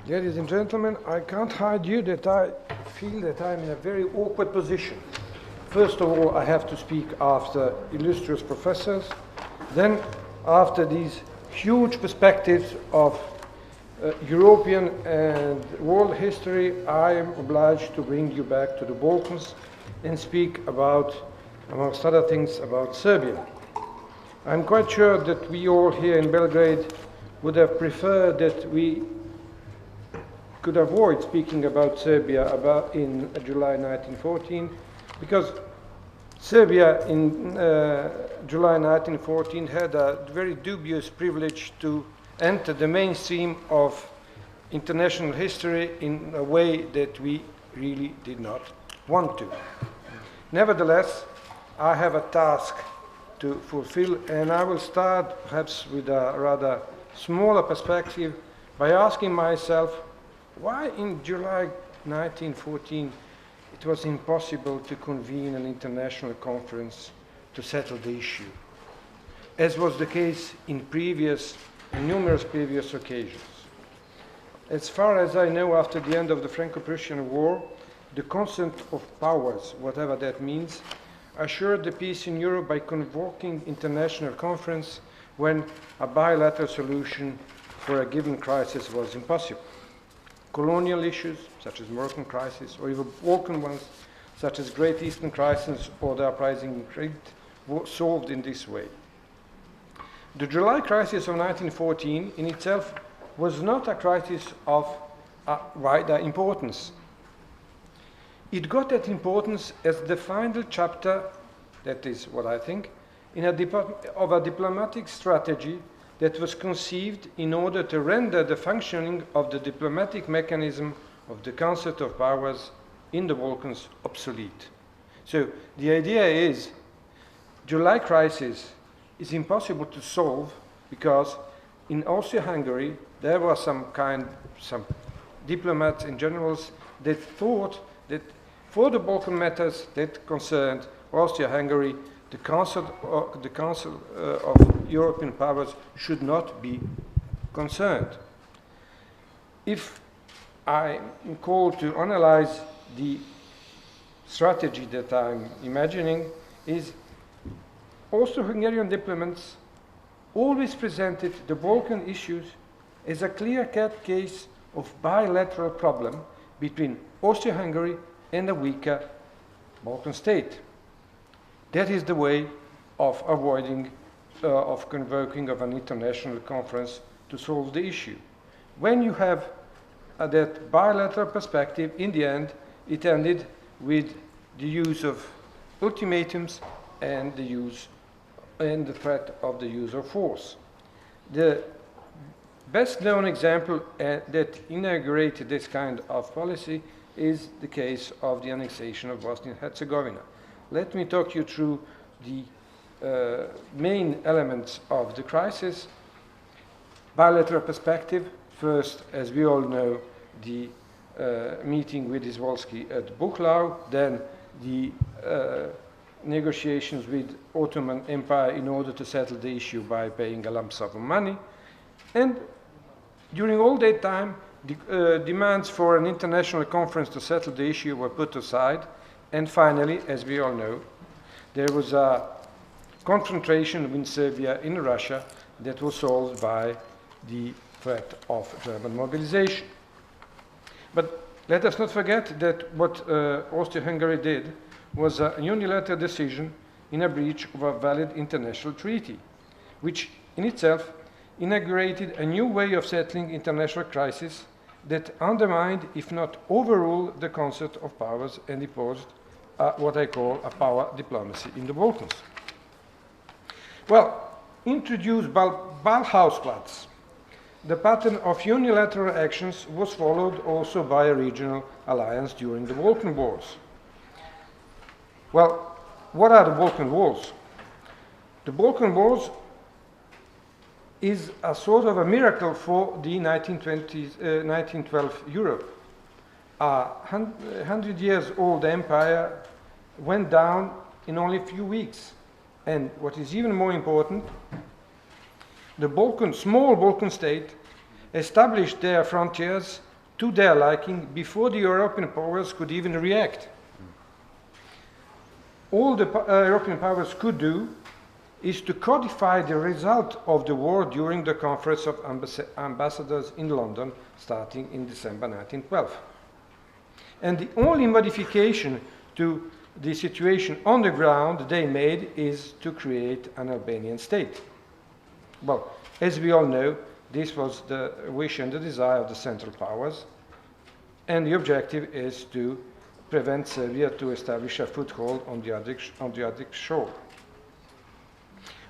Ladies and gentlemen, I can't hide you that I feel that I'm in a very awkward position. First of all, I have to speak after illustrious professors. Then, after these huge perspectives of European and world history, I am obliged to bring you back to the Balkans and speak about, amongst other things, about Serbia. I'm quite sure that we all here in Belgrade would have preferred that we could avoid speaking about Serbia in July 1914, because Serbia in July 1914 had a very dubious privilege to enter the mainstream of international history in a way that we really did not want to. Nevertheless, I have a task to fulfill, and I will start perhaps with a rather smaller perspective by asking myself, why in July 1914 it was impossible to convene an international conference to settle the issue, as was the case in numerous previous occasions. As far as I know, after the end of the Franco-Prussian War, the consent of powers, whatever that means, assured the peace in Europe by convoking international conference when a bilateral solution for a given crisis was impossible. Colonial issues, such as Moroccan crisis, or even Balkan ones, such as Great Eastern Crisis or the uprising in Crete, were solved in this way. The July crisis of 1914 in itself was not a crisis of wider importance. It got that importance as the final chapter, that is what I think, of a diplomatic strategy that was conceived in order to render the functioning of the diplomatic mechanism of the concert of powers in the Balkans obsolete. So the idea is, July crisis is impossible to solve because in Austria-Hungary there were some diplomats and generals that thought that for the Balkan matters that concerned Austria-Hungary, the Council of European Powers should not be concerned. If I'm called to analyze the strategy that I'm imagining, is Austro-Hungarian diplomats always presented the Balkan issues as a clear-cut case of bilateral problem between Austria-Hungary and a weaker Balkan state. That is the way of avoiding, of convoking of an international conference to solve the issue. When you have that bilateral perspective, in the end, it ended with the use of ultimatums and the threat of the use of force. The best known example that inaugurated this kind of policy is the case of the annexation of Bosnia and Herzegovina. Let me talk you through the main elements of the crisis. Bilateral perspective. First, as we all know, the meeting with Izvolsky at Buchlau, then the negotiations with Ottoman Empire in order to settle the issue by paying a lump sum of money. And during all that time, the demands for an international conference to settle the issue were put aside. And finally, as we all know, there was a confrontation with Serbia in Russia that was solved by the threat of German mobilization. But let us not forget that what Austria-Hungary did was a unilateral decision in a breach of a valid international treaty, which in itself inaugurated a new way of settling international crises that undermined, if not overruled, the concert of powers and imposed what I call a power diplomacy in the Balkans. Well, introduced Ballhausplatz, the pattern of unilateral actions was followed also by a regional alliance during the Balkan Wars. Well, what are the Balkan Wars? The Balkan Wars is a sort of a miracle for the 1912 Europe. A 100 years old empire went down in only a few weeks. And what is even more important, the small Balkan state established their frontiers to their liking before the European powers could even react. All the European powers could do is to codify the result of the war during the Conference of Ambassadors in London, starting in December 1912. And the only modification to the situation on the ground they made is to create an Albanian state. Well, as we all know, this was the wish and the desire of the Central Powers, and the objective is to prevent Serbia to establish a foothold on the Adriatic shore.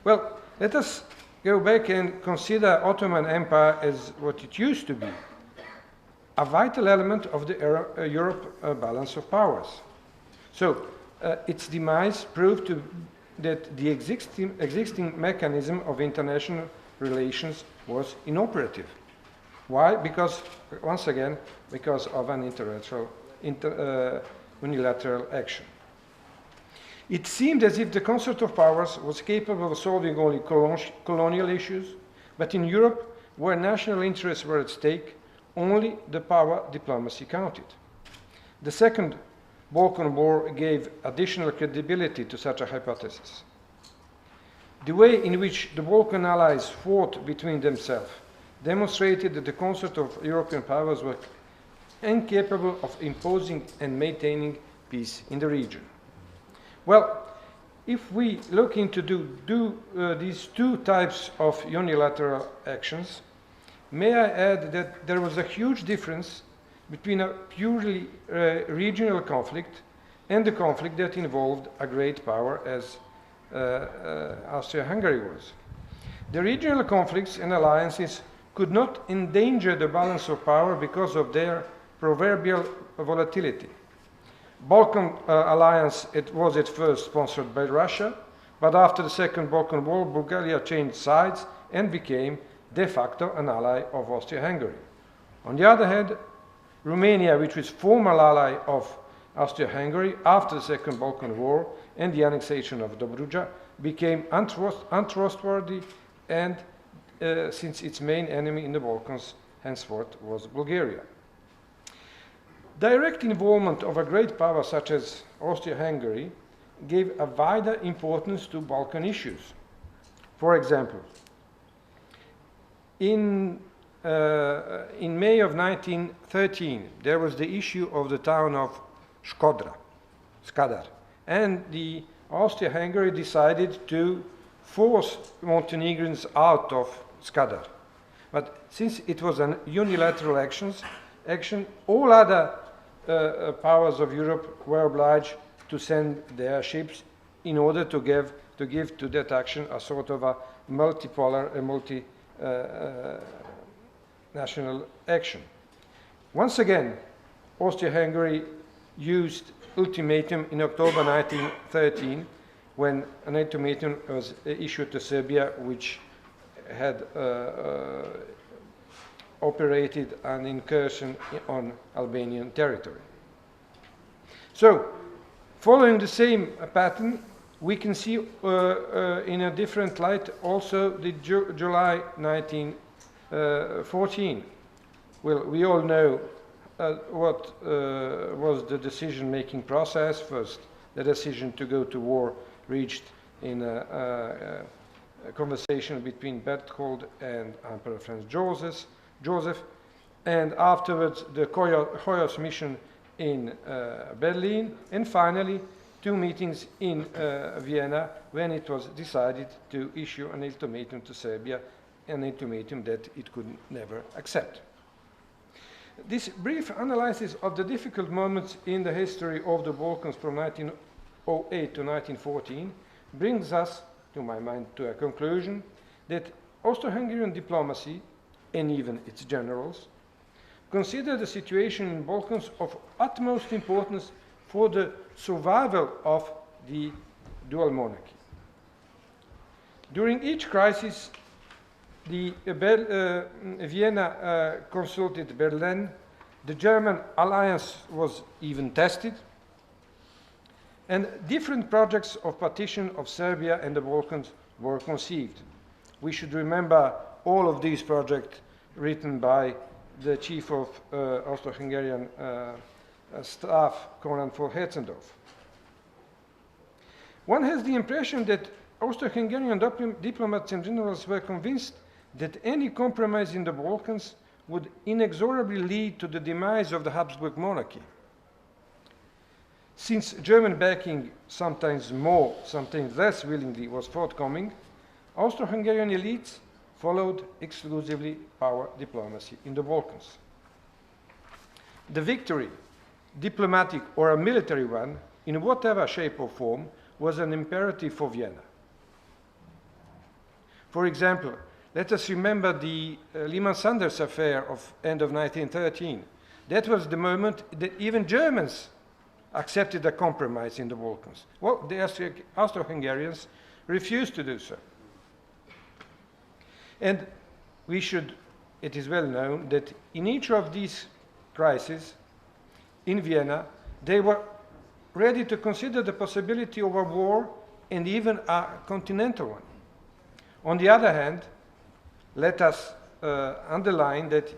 Well, let us go back and consider Ottoman Empire as what it used to be, a vital element of the Europe balance of powers. So, its demise proved that the existing mechanism of international relations was inoperative. Why? Because, once again, because of an unilateral action. It seemed as if the concert of powers was capable of solving only colonial issues, but in Europe, where national interests were at stake, only the power diplomacy counted. The Second Balkan War gave additional credibility to such a hypothesis. The way in which the Balkan allies fought between themselves demonstrated that the concert of European powers were incapable of imposing and maintaining peace in the region. Well, if we look into these two types of unilateral actions, may I add that there was a huge difference between a purely regional conflict and the conflict that involved a great power as Austria-Hungary was. The regional conflicts and alliances could not endanger the balance of power because of their proverbial volatility. Balkan alliance, it was at first sponsored by Russia, but after the Second Balkan War, Bulgaria changed sides and became de facto an ally of Austria-Hungary. On the other hand, Romania, which was former ally of Austria-Hungary after the Second Balkan War and the annexation of Dobruja, became untrustworthy, and since its main enemy in the Balkans henceforth was Bulgaria. Direct involvement of a great power such as Austria-Hungary gave a wider importance to Balkan issues. For example, in May of 1913, there was the issue of the town of Skadar, and the Austria-Hungary decided to force Montenegrins out of Skadar. But since it was an unilateral action, all other powers of Europe were obliged to send their ships in order to give to that action a sort of a multipolar, multi-national action. Once again, Austria-Hungary used ultimatum in October 1913, when an ultimatum was issued to Serbia, which had operated an incursion on Albanian territory. So, following the same pattern, we can see in a different light also the July 1914. Well, we all know what was the decision-making process. First, the decision to go to war reached in a conversation between Berthold and Emperor Franz Joseph, and afterwards the Hoyos mission in Berlin, and finally 2 meetings in Vienna, when it was decided to issue an ultimatum to Serbia, an ultimatum that it could never accept. This brief analysis of the difficult moments in the history of the Balkans from 1908 to 1914 brings us, to my mind, to a conclusion that Austro-Hungarian diplomacy, and even its generals, consider the situation in the Balkans of utmost importance for the survival of the dual monarchy. During each crisis, the Vienna consulted Berlin, the German alliance was even tested, and different projects of partition of Serbia and the Balkans were conceived. We should remember all of these projects written by the chief of Austro-Hungarian staff, Konrad von Hetzendorf. One has the impression that Austro-Hungarian diplomats and generals were convinced that any compromise in the Balkans would inexorably lead to the demise of the Habsburg monarchy. Since German backing, sometimes more, sometimes less willingly, was forthcoming, Austro-Hungarian elites followed exclusively power diplomacy in the Balkans. The victory, diplomatic or a military one, in whatever shape or form, was an imperative for Vienna. For example, let us remember the Lehman-Sanders affair of end of 1913. That was the moment that even Germans accepted a compromise in the Balkans. Well, the Austro-Hungarians refused to do so. And we should, it is well known that in each of these crises in Vienna, they were ready to consider the possibility of a war and even a continental one. On the other hand, let us underline that,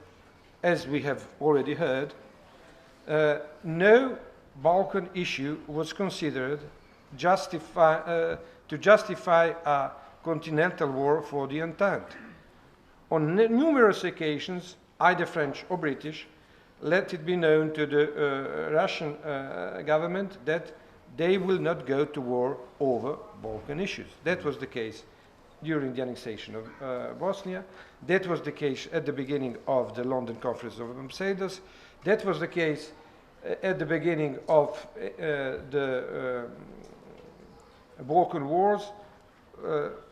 as we have already heard, no Balkan issue was considered to justify a continental war for the Entente. On numerous occasions, either French or British, let it be known to the Russian government that they will not go to war over Balkan issues. That was the case during the annexation of Bosnia. That was the case at the beginning of the London Conference of Ambassadors. That was the case at the beginning of the Balkan Wars.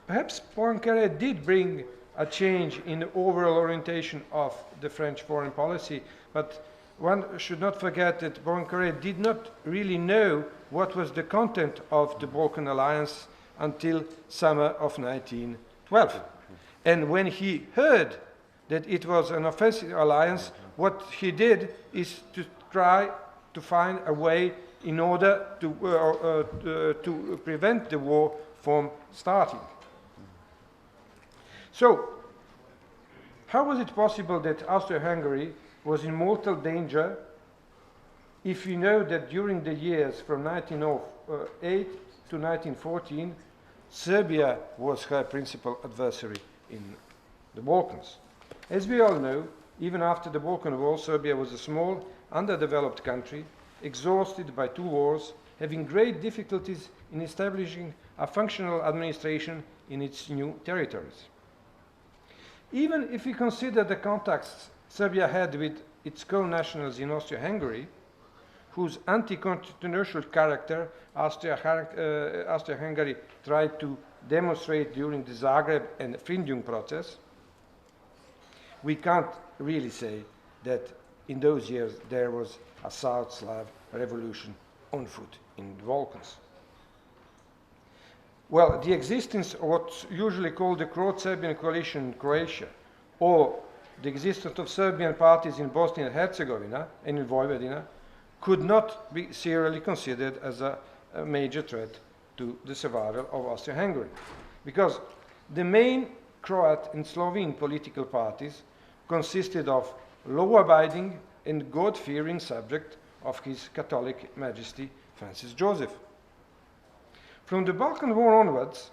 Perhaps Poincaré did bring a change in the overall orientation of the French foreign policy, but one should not forget that Poincaré did not really know what was the content of the Balkan alliance until summer of 1912. And when he heard that it was an offensive alliance, what he did is to try to find a way in order to prevent the war from starting. So, how was it possible that Austria-Hungary was in mortal danger if you know that during the years from 1908 to 1914, Serbia was her principal adversary in the Balkans? As we all know, even after the Balkan War, Serbia was a small, underdeveloped country, exhausted by two wars, having great difficulties in establishing a functional administration in its new territories. Even if we consider the contacts Serbia had with its co-nationals in Austria-Hungary, whose anti-constitutional character Austria-Hungary tried to demonstrate during the Zagreb and Frindium process, we can't really say that in those years there was a South Slav revolution on foot in the Balkans. Well, the existence of what's usually called the Croat-Serbian coalition in Croatia, or the existence of Serbian parties in Bosnia and Herzegovina and in Vojvodina, could not be seriously considered as a major threat to the survival of Austria-Hungary, because the main Croat and Slovene political parties consisted of law-abiding and God-fearing subjects of His Catholic Majesty Francis Joseph. From the Balkan War onwards,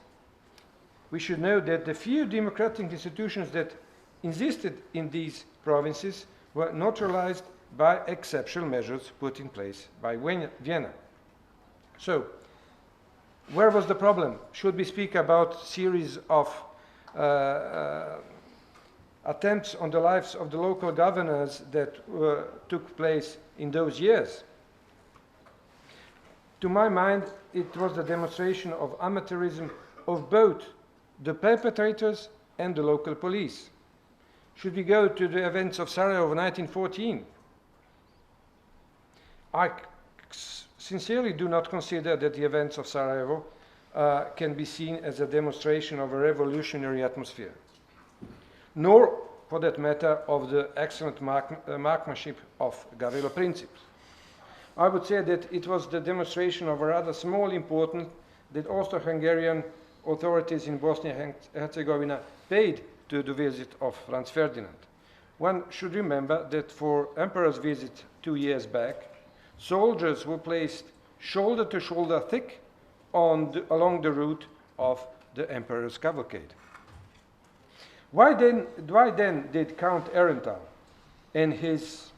we should know that the few democratic institutions that existed in these provinces were neutralized by exceptional measures put in place by Vienna. So, where was the problem? Should we speak about a series of attempts on the lives of the local governors that took place in those years? To my mind, it was the demonstration of amateurism of both the perpetrators and the local police. Should we go to the events of Sarajevo of 1914? I sincerely do not consider that the events of Sarajevo can be seen as a demonstration of a revolutionary atmosphere, nor, for that matter, of the excellent marksmanship of Gavrilo Princip. I would say that it was the demonstration of a rather small importance that Austro-Hungarian authorities in Bosnia and Herzegovina paid to the visit of Franz Ferdinand. One should remember that for Emperor's visit 2 years back, soldiers were placed shoulder to shoulder thick along the route of the Emperor's cavalcade. Why then did Count Ehrenthal and his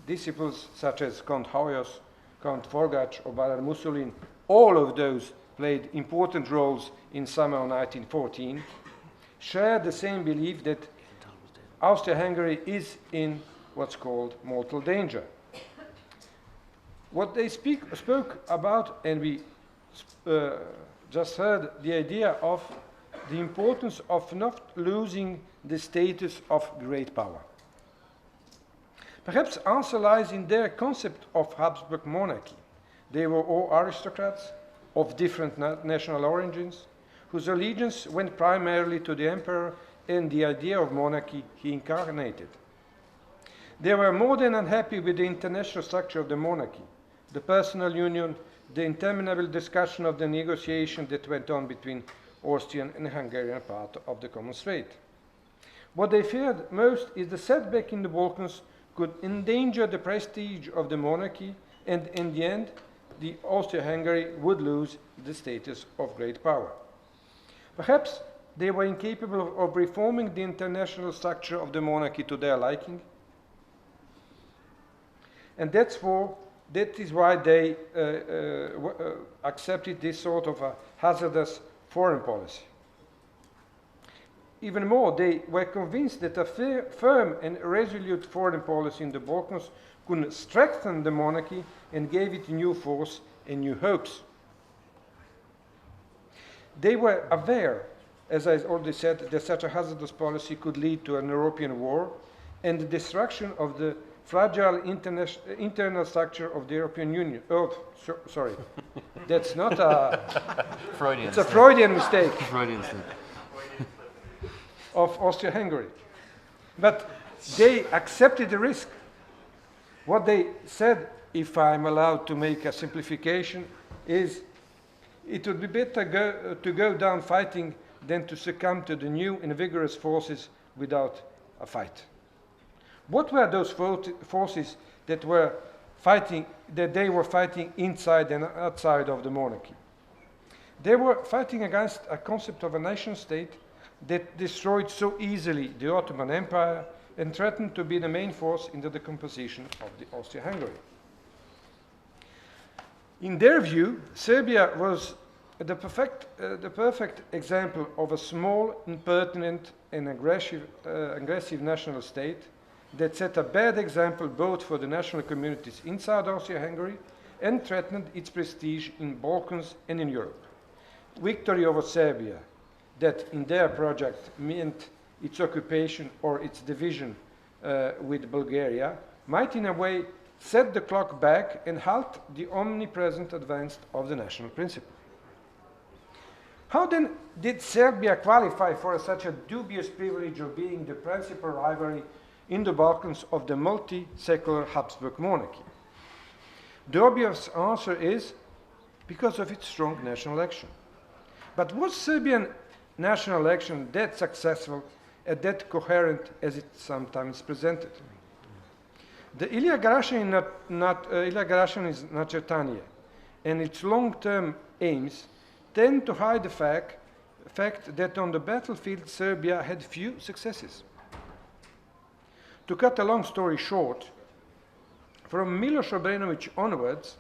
disciples such as Count Hoyos, Count Forgac or Baron Mussolini, all of those played important roles in summer 1914, share the same belief that Austria-Hungary is in what's called mortal danger? What they spoke about, and we just heard the idea of the importance of not losing the status of great power. Perhaps answer lies in their concept of Habsburg monarchy. They were all aristocrats of different national origins, whose allegiance went primarily to the emperor and the idea of monarchy he incarnated. They were more than unhappy with the international structure of the monarchy, the personal union, the interminable discussion of the negotiation that went on between Austrian and Hungarian part of the common strait. What they feared most is the setback in the Balkans could endanger the prestige of the monarchy, and in the end, the Austria-Hungary would lose the status of great power. Perhaps they were incapable of reforming the international structure of the monarchy to their liking, and that is why they accepted this sort of a hazardous foreign policy. Even more, they were convinced that a firm and resolute foreign policy in the Balkans could strengthen the monarchy and gave it new force and new hopes. They were aware, as I already said, that such a hazardous policy could lead to an European war and the destruction of the fragile internal structure of the European Union. Oh, sorry. That's not a... Freudian. It's a Freudian mistake. Freudian mistake. Of Austria-Hungary. But they accepted the risk. What they said, if I'm allowed to make a simplification, is it would be better to go down fighting than to succumb to the new and vigorous forces without a fight. What were those forces that they were fighting inside and outside of the monarchy? They were fighting against a concept of a nation state that destroyed so easily the Ottoman Empire and threatened to be the main force in the decomposition of the Austria-Hungary. In their view, Serbia was the perfect example of a small, impertinent, and aggressive national state that set a bad example both for the national communities inside Austria-Hungary and threatened its prestige in Balkans and in Europe. Victory over Serbia, that in their project meant its occupation or its division with Bulgaria, might in a way set the clock back and halt the omnipresent advance of the national principle. How then did Serbia qualify for such a dubious privilege of being the principal rivalry in the Balkans of the multi-secular Habsburg monarchy? The obvious answer is because of its strong national action. But was Serbian national action that successful and that coherent as it sometimes presented? The Ilya Grashin is Načrtanje, and its long-term aims tend to hide the fact that on the battlefield Serbia had few successes. To cut a long story short, from Miloš Obrenović onwards,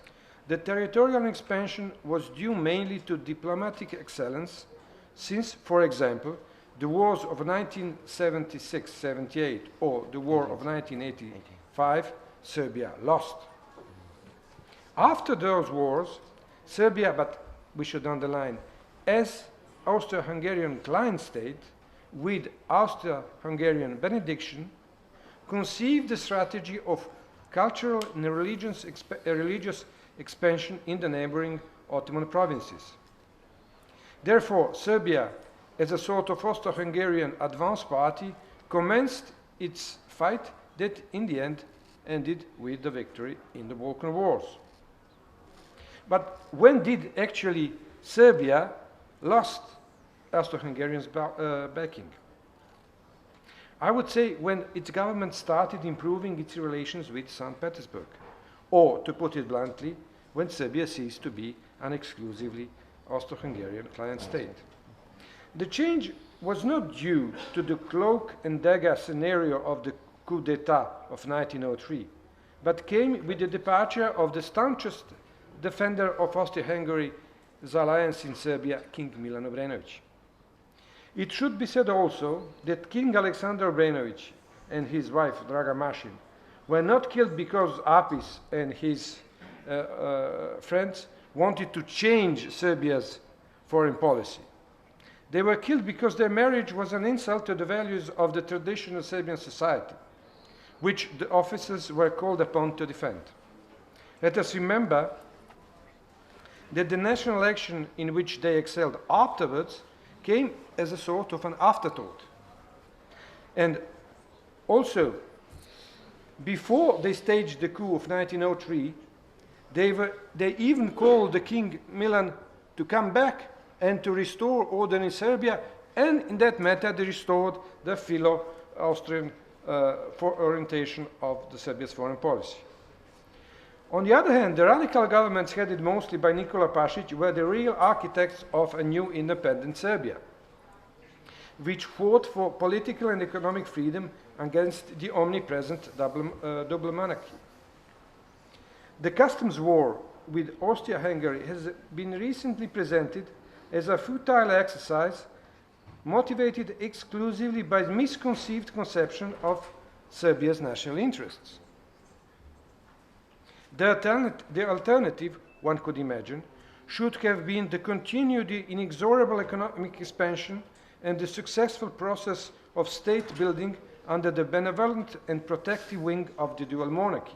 the territorial expansion was due mainly to diplomatic excellence, since, for example, the wars of 1976-78 or the war of 1985, Serbia lost. After those wars, Serbia, but we should underline, as Austro-Hungarian client state with Austro-Hungarian benediction, conceived the strategy of cultural and religious expansion in the neighboring Ottoman provinces. Therefore, Serbia, as a sort of Austro-Hungarian advance party, commenced its fight that in the end ended with the victory in the Balkan Wars. But when did actually Serbia lost Austro-Hungarians' backing? I would say when its government started improving its relations with St. Petersburg, or, to put it bluntly, when Serbia ceased to be an exclusively Austro-Hungarian client state. The change was not due to the cloak and dagger scenario of the coup d'etat of 1903, but came with the departure of the staunchest defender of Austria-Hungary's alliance in Serbia, King Milan Obrenović. It should be said also that King Alexander Obrenović and his wife, Draga Mašin, were not killed because Apis and his friends wanted to change Serbia's foreign policy. They were killed because their marriage was an insult to the values of the traditional Serbian society, which the officers were called upon to defend. Let us remember that the national election in which they excelled afterwards came as a sort of an afterthought. And also, before they staged the coup of 1903, they even called the King Milan to come back and to restore order in Serbia, and in that matter they restored the Philo-Austrian orientation of the Serbia's foreign policy. On the other hand, the radical governments headed mostly by Nikola Pasic were the real architects of a new independent Serbia, which fought for political and economic freedom against the omnipresent double monarchy. The customs war with Austria-Hungary has been recently presented as a futile exercise motivated exclusively by misconceived conception of Serbia's national interests. The alternative, one could imagine, should have been the continued inexorable economic expansion and the successful process of state building under the benevolent and protective wing of the dual monarchy.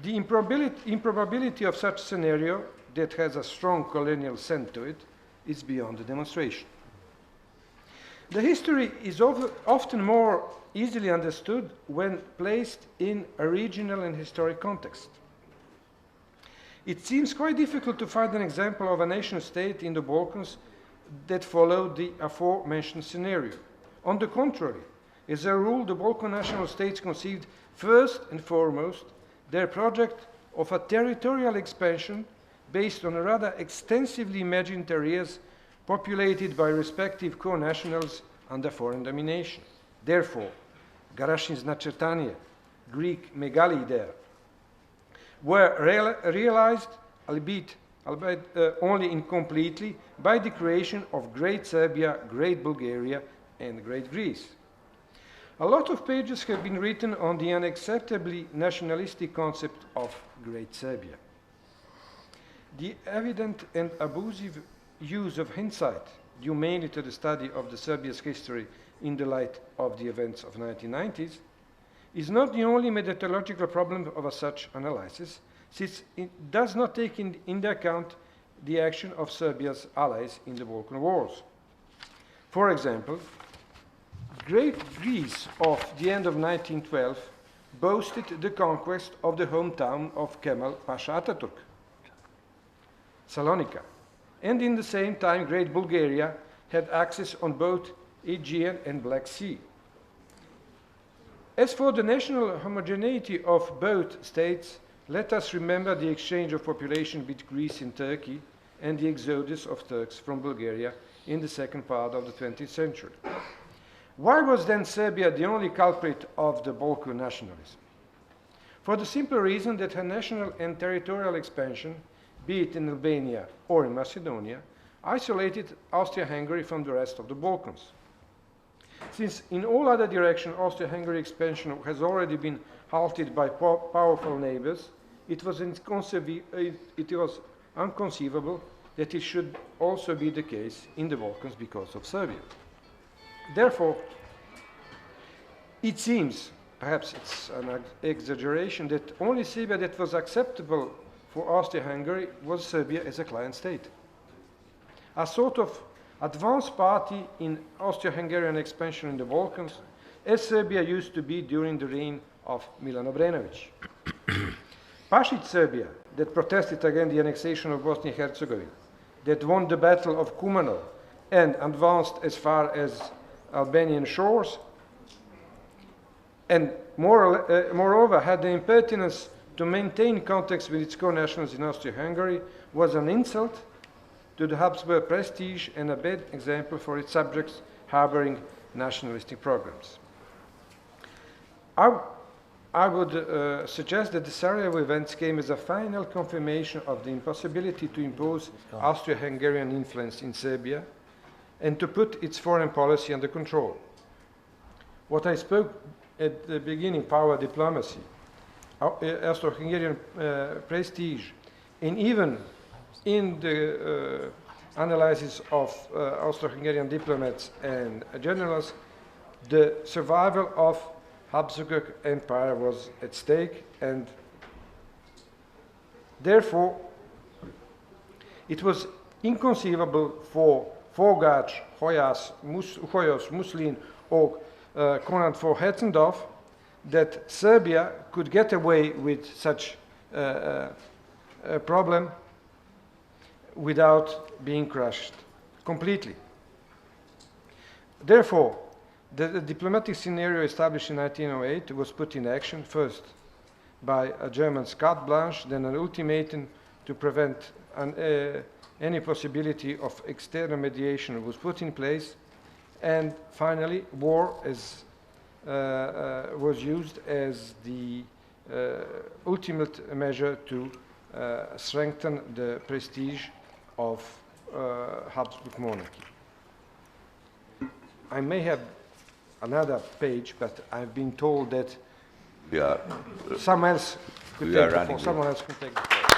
The improbability of such scenario that has a strong colonial scent to it is beyond the demonstration. The history is often more easily understood when placed in a regional and historic context. It seems quite difficult to find an example of a nation state in the Balkans that followed the aforementioned scenario. On the contrary, as a rule, the Balkan national states conceived first and foremost their project of a territorial expansion based on rather extensively imagined areas populated by respective co-nationals under foreign domination. Therefore, Garashin's načrtanje, Greek megali idea, were realized, albeit only incompletely, by the creation of Great Serbia, Great Bulgaria, and Great Greece. A lot of pages have been written on the unacceptably nationalistic concept of Great Serbia. The evident and abusive use of hindsight, due mainly to the study of the Serbia's history in the light of the events of the 1990s, is not the only methodological problem of such analysis, since it does not take into account the action of Serbia's allies in the Balkan Wars. For example, Great Greece of the end of 1912 boasted the conquest of the hometown of Kemal Pasha Ataturk, Salonika, and in the same time Great Bulgaria had access on both Aegean and Black Sea. As for the national homogeneity of both states, let us remember the exchange of population between Greece and Turkey and the exodus of Turks from Bulgaria in the second part of the 20th century. Why was then Serbia the only culprit of the Balkan nationalism? For the simple reason that her national and territorial expansion, be it in Albania or in Macedonia, isolated Austria-Hungary from the rest of the Balkans. Since in all other directions Austria-Hungary expansion has already been halted by powerful neighbors, it was inconceivable that it should also be the case in the Balkans because of Serbia. Therefore, it seems, perhaps it's an exaggeration, that only Serbia that was acceptable for Austria-Hungary was Serbia as a client state. A sort of advanced party in Austro-Hungarian expansion in the Balkans, as Serbia used to be during the reign of Milan Obrenović. Pasic Serbia, that protested against the annexation of Bosnia and Herzegovina, that won the Battle of Kumano and advanced as far as Albanian shores, and moreover had the impertinence to maintain contacts with its co-nationals in Austria-Hungary, was an insult to the Habsburg prestige and a bad example for its subjects harboring nationalistic programs. I would suggest that the Sarajevo events came as a final confirmation of the impossibility to impose Austro-Hungarian influence in Serbia and to put its foreign policy under control. What I spoke at the beginning, power diplomacy, Austro-Hungarian prestige, and even in the analysis of Austro-Hungarian diplomats and generals, the survival of Habsburg Empire was at stake, and therefore it was inconceivable for Fogács, Hoyos, Muslin, or Konrad von Hetzendorf that Serbia could get away with such a problem without being crushed completely. Therefore, the diplomatic scenario established in 1908 was put in action first by a German carte blanche, then an ultimatum to prevent any possibility of external mediation was put in place, and finally war was used as the ultimate measure to strengthen the prestige of Habsburg monarchy. I may have another page, but I've been told that someone else could take the floor.